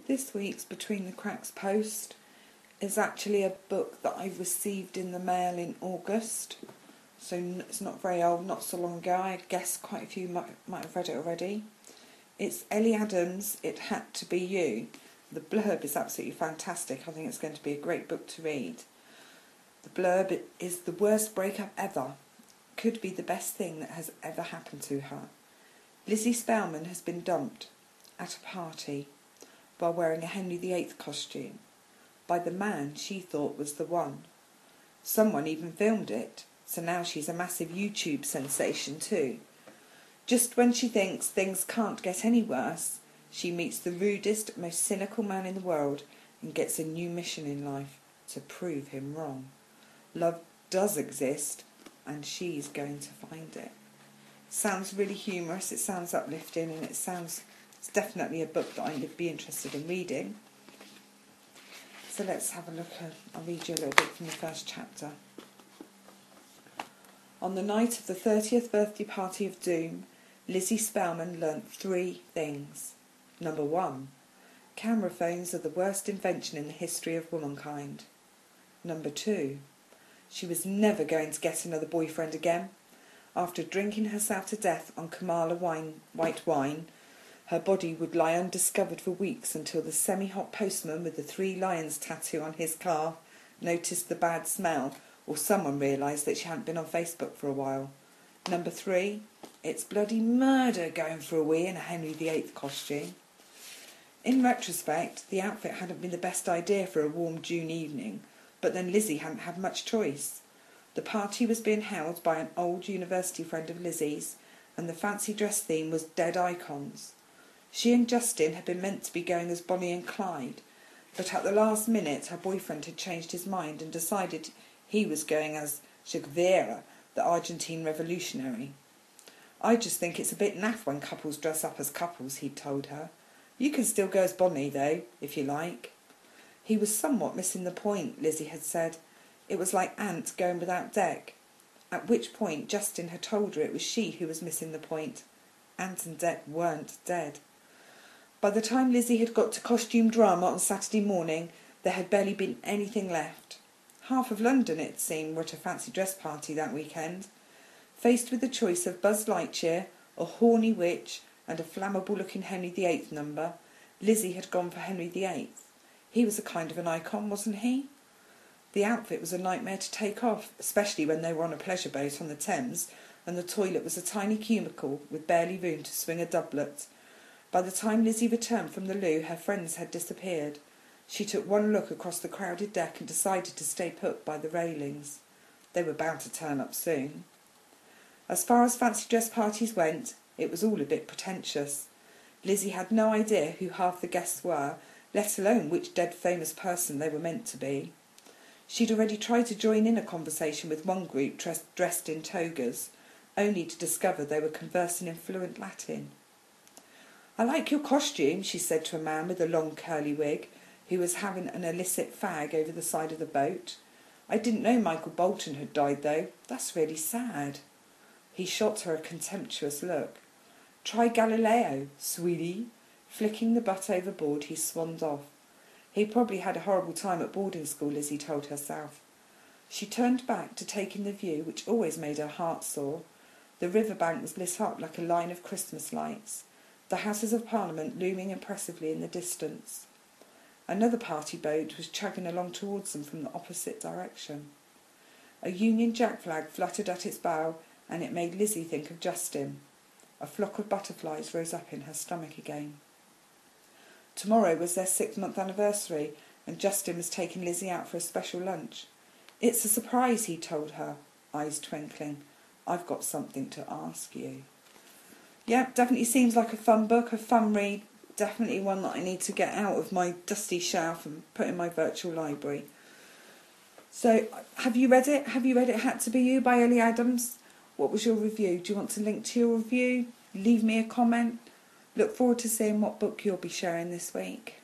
This week's Between the Cracks post is actually a book that I received in the mail in August. So it's not very old, not so long ago. I guess quite a few might have read it already. It's Ellie Adams' It Had to Be You. The blurb is absolutely fantastic. I think it's going to be a great book to read. The blurb is the worst breakup ever. Could be the best thing that has ever happened to her. Lizzie Spellman has been dumped at a party while wearing a Henry VIII costume by the man she thought was the one. Someone even filmed it, so now she's a massive YouTube sensation too. Just when she thinks things can't get any worse, she meets the rudest, most cynical man in the world and gets a new mission in life: to prove him wrong. Love does exist, and she's going to find it. Sounds really humorous, it sounds uplifting, and it's definitely a book that I'd be interested in reading. So let's have a look. I'll read you a little bit from the first chapter. On the night of the 30th birthday party of doom, Lizzie Spellman learnt 3 things. Number 1, camera phones are the worst invention in the history of womankind. Number 2, she was never going to get another boyfriend again. After drinking herself to death on Kamala white wine, her body would lie undiscovered for weeks until the semi-hot postman with the 3 lions tattoo on his car noticed the bad smell, or someone realised that she hadn't been on Facebook for a while. Number 3, it's bloody murder going for a wee in a Henry VIII costume. In retrospect, the outfit hadn't been the best idea for a warm June evening, but then Lizzie hadn't had much choice. The party was being held by an old university friend of Lizzie's, and the fancy dress theme was dead icons. She and Justin had been meant to be going as Bonnie and Clyde, but at the last minute her boyfriend had changed his mind and decided he was going as Jera, the Argentine revolutionary. I just think it's a bit naff when couples dress up as couples, he'd told her. You can still go as Bonnie, though, if you like. He was somewhat missing the point, Lizzie had said. It was like ants going without deck. At which point Justin had told her it was she who was missing the point. Ant and Dec weren't dead. By the time Lizzie had got to costume drama on Saturday morning, there had barely been anything left. Half of London, it seemed, were at a fancy dress party that weekend. Faced with the choice of Buzz Lightyear, a horny witch, and a flammable-looking Henry VIII number, Lizzie had gone for Henry VIII. He was a kind of an icon, wasn't he? The outfit was a nightmare to take off, especially when they were on a pleasure boat on the Thames, and the toilet was a tiny cubicle with barely room to swing a doublet. By the time Lizzie returned from the loo, her friends had disappeared. She took one look across the crowded deck and decided to stay put by the railings. They were bound to turn up soon. As far as fancy dress parties went, it was all a bit pretentious. Lizzie had no idea who half the guests were, let alone which dead famous person they were meant to be. She'd already tried to join in a conversation with one group dressed in togas, only to discover they were conversing in fluent Latin. "I like your costume," she said to a man with a long curly wig, who was having an illicit fag over the side of the boat. "I didn't know Michael Bolton had died, though. That's really sad." He shot her a contemptuous look. "Try Galileo, sweetie." Flicking the butt overboard, he swanned off. He probably had a horrible time at boarding school, Lizzie told herself. She turned back to take in the view, which always made her heart sore. The riverbank was lit up like a line of Christmas lights, the Houses of Parliament looming impressively in the distance. Another party boat was chugging along towards them from the opposite direction. A Union Jack flag fluttered at its bow, and it made Lizzie think of Justin. A flock of butterflies rose up in her stomach again. Tomorrow was their 6-month anniversary, and Justin was taking Lizzie out for a special lunch. "It's a surprise," he told her, eyes twinkling. "I've got something to ask you." Yeah, definitely seems like a fun book, a fun read. Definitely one that I need to get out of my dusty shelf and put in my virtual library. So, have you read it? Have you read It Had to Be You by Ellie Adams? What was your review? Do you want to link to your review? Leave me a comment. Look forward to seeing what book you'll be sharing this week.